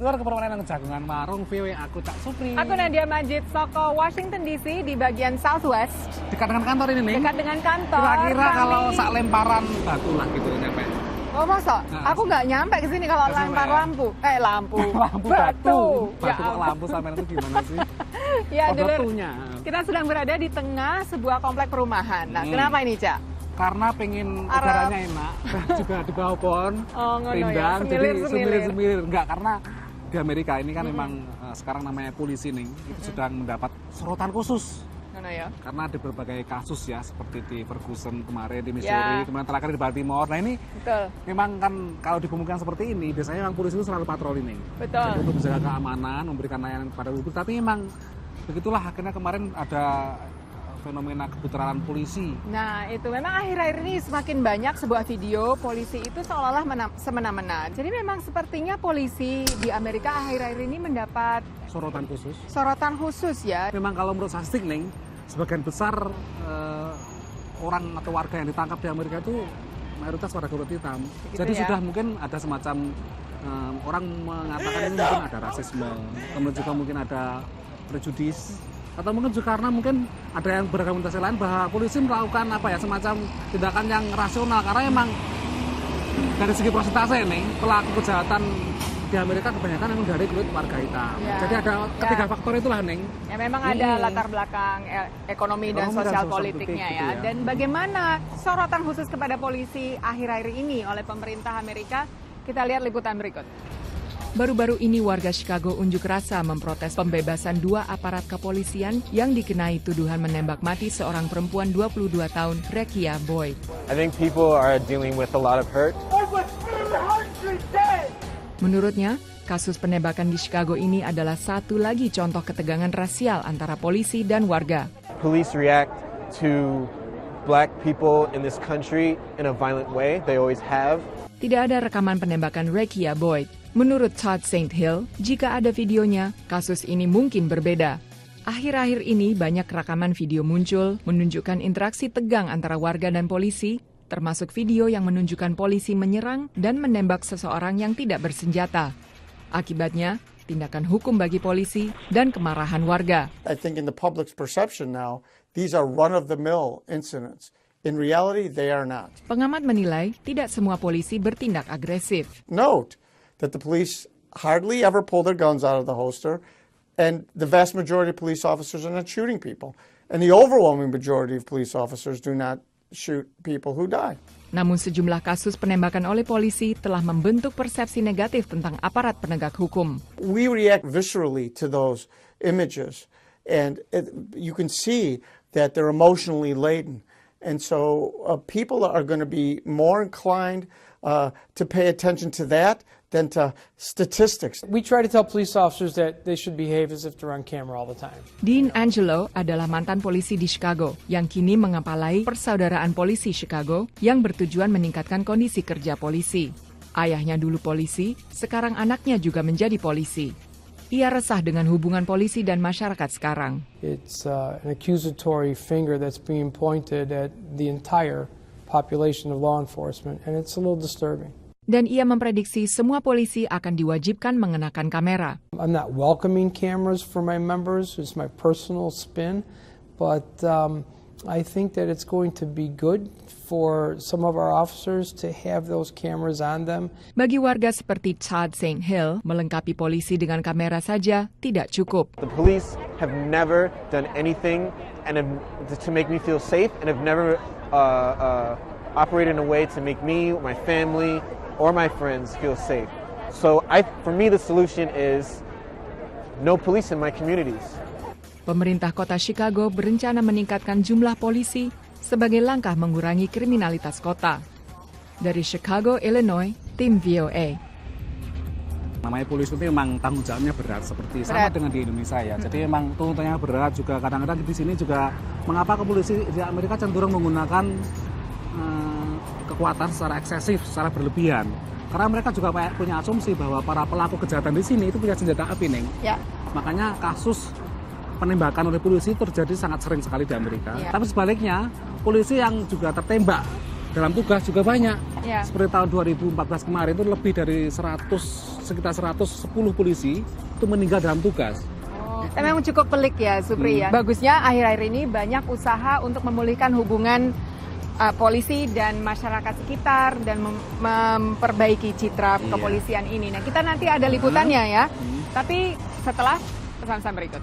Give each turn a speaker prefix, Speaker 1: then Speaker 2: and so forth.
Speaker 1: Luar ke permainan Jagungan Marung, VW aku Cak Supri.
Speaker 2: Aku Nadia Majid, Soko Washington DC di bagian Southwest.
Speaker 1: Dekat dengan kantor ini nih.
Speaker 2: Dekat dengan kantor.
Speaker 1: Kira-kira kalau sak lemparan batu lah gitu nyampe.
Speaker 2: Oh masa?
Speaker 1: Nah,
Speaker 2: aku nggak nyampe ke sini kalau lempar
Speaker 1: ya?
Speaker 2: lampu. Lampu.
Speaker 1: Lampu batu.
Speaker 2: Ya
Speaker 1: Batu kok lampu sampai itu gimana sih?
Speaker 2: Ya, dulu
Speaker 1: batunya.
Speaker 2: kita sedang berada di tengah sebuah komplek perumahan. Nah, kenapa ini, Cak?
Speaker 1: Karena pengen udaranya enak, juga di bawah pohon, rindang, jadi semilir-semilir. Enggak, karena di Amerika ini kan memang sekarang namanya polisi nih, itu sedang mendapat sorotan khusus.
Speaker 2: Ya?
Speaker 1: Karena ada berbagai kasus ya, seperti di Ferguson kemarin, di Missouri, kemudian terakhir di Baltimore. Nah ini memang kan kalau di pemukiman seperti ini, biasanya memang polisi itu selalu patroli nih.
Speaker 2: Betul.
Speaker 1: Untuk menjaga keamanan, memberikan layanan kepada publik. Tapi memang begitulah akhirnya kemarin ada fenomena kebutuhan polisi.
Speaker 2: Nah itu memang akhir-akhir ini semakin banyak sebuah video polisi itu seolah-olah semena-mena. Jadi memang sepertinya polisi di Amerika akhir-akhir ini mendapat
Speaker 1: sorotan khusus.
Speaker 2: Sorotan khusus ya.
Speaker 1: Memang kalau menurut statistik nih, sebagian besar orang atau warga yang ditangkap di Amerika itu mayoritas warga kulit hitam. Begitu jadi ya? Sudah mungkin ada semacam orang mengatakan ini mungkin ada rasisme, kemudian juga mungkin ada prejudis, atau mungkin juga karena mungkin ada yang berargumentasi lain bahwa polisi melakukan semacam tindakan yang rasional karena emang dari segi persentase nih pelaku kejahatan di Amerika kebanyakan memang dari kulit warga hitam. Ya. Jadi ada ketiga faktor itulah, Neng.
Speaker 2: Ya memang ada latar belakang ekonomi dan sosial politiknya ya.
Speaker 1: Gitu ya.
Speaker 2: Dan bagaimana sorotan khusus kepada polisi akhir-akhir ini oleh pemerintah Amerika? Kita lihat liputan berikut.
Speaker 3: Baru-baru ini warga Chicago unjuk rasa memprotes pembebasan dua aparat kepolisian yang dikenai tuduhan menembak mati seorang perempuan 22 tahun, Rekia Boyd.
Speaker 4: I think people are dealing with a lot of hurt.
Speaker 3: Menurutnya, kasus penembakan di Chicago ini adalah satu lagi contoh ketegangan rasial antara polisi dan warga.
Speaker 4: Police react to black people in this country in a violent way. They always have.
Speaker 3: Tidak ada rekaman penembakan Rekia Boyd. Menurut Todd St. Hill, jika ada videonya, kasus ini mungkin berbeda. Akhir-akhir ini banyak rekaman video muncul menunjukkan interaksi tegang antara warga dan polisi, termasuk video yang menunjukkan polisi menyerang dan menembak seseorang yang tidak bersenjata. Akibatnya, tindakan hukum bagi polisi dan kemarahan warga.
Speaker 5: I think in the public's perception now, these are run-of-the-mill incidents. In reality, they are not.
Speaker 3: Pengamat menilai tidak semua polisi bertindak agresif.
Speaker 5: Note that the police hardly ever pull their guns out of the holster, and the vast majority of police officers are not shooting people. And the overwhelming majority of police officers do not shoot people who die.
Speaker 3: Namun sejumlah kasus penembakan oleh polisi telah membentuk persepsi negatif tentang aparat penegak hukum.
Speaker 5: We react viscerally to those images, and you can see that they're emotionally laden. And so people are going to be more inclined to pay attention to that than to statistics.
Speaker 6: We try to tell police officers that they should behave as if they're on camera all the time.
Speaker 3: Dean Angelo adalah mantan polisi di Chicago yang kini mengepalai Persaudaraan Polisi Chicago yang bertujuan meningkatkan kondisi kerja polisi. Ayahnya dulu polisi, sekarang anaknya juga menjadi polisi. Ia resah dengan hubungan polisi dan masyarakat sekarang.
Speaker 6: It's an accusatory finger that's being pointed at the entire population of law enforcement, and it's a little disturbing.
Speaker 3: Dan ia memprediksi semua polisi akan diwajibkan mengenakan kamera.
Speaker 6: I'm not welcoming cameras for my members. It's my personal spin, but I think that it's going to be good for some of our officers to have those cameras on them.
Speaker 3: Bagi warga seperti Todd St. Hill, melengkapi polisi dengan kamera saja tidak cukup.
Speaker 4: The police have never done anything to make me feel safe, and have never operated in a way to make me, my family, or my friends feel safe. So for me, the solution is no police in my communities.
Speaker 3: Pemerintah kota Chicago berencana meningkatkan jumlah polisi sebagai langkah mengurangi kriminalitas kota. Dari Chicago, Illinois, tim VOA.
Speaker 1: Namanya polisi itu memang tanggung jawabnya berat, seperti sama dengan di Indonesia ya. Jadi memang tuntutannya berat juga. Kadang-kadang di sini juga mengapa kepolisi di Amerika cenderung menggunakan kekuatan secara eksesif, secara berlebihan. Karena mereka juga punya asumsi bahwa para pelaku kejahatan di sini itu punya senjata api, Neng. Ya. Makanya kasus penembakan oleh polisi terjadi sangat sering sekali di Amerika. Ya. Tapi sebaliknya, polisi yang juga tertembak dalam tugas juga banyak.
Speaker 2: Ya.
Speaker 1: Seperti tahun 2014 kemarin itu lebih dari sekitar 110 polisi itu meninggal dalam tugas.
Speaker 2: Tapi memang cukup pelik ya, Supri ya. Bagusnya akhir-akhir ini banyak usaha untuk memulihkan hubungan polisi dan masyarakat sekitar dan memperbaiki citra kepolisian ini. Nah, kita nanti ada liputannya ya. Tapi setelah pesan-pesan berikut.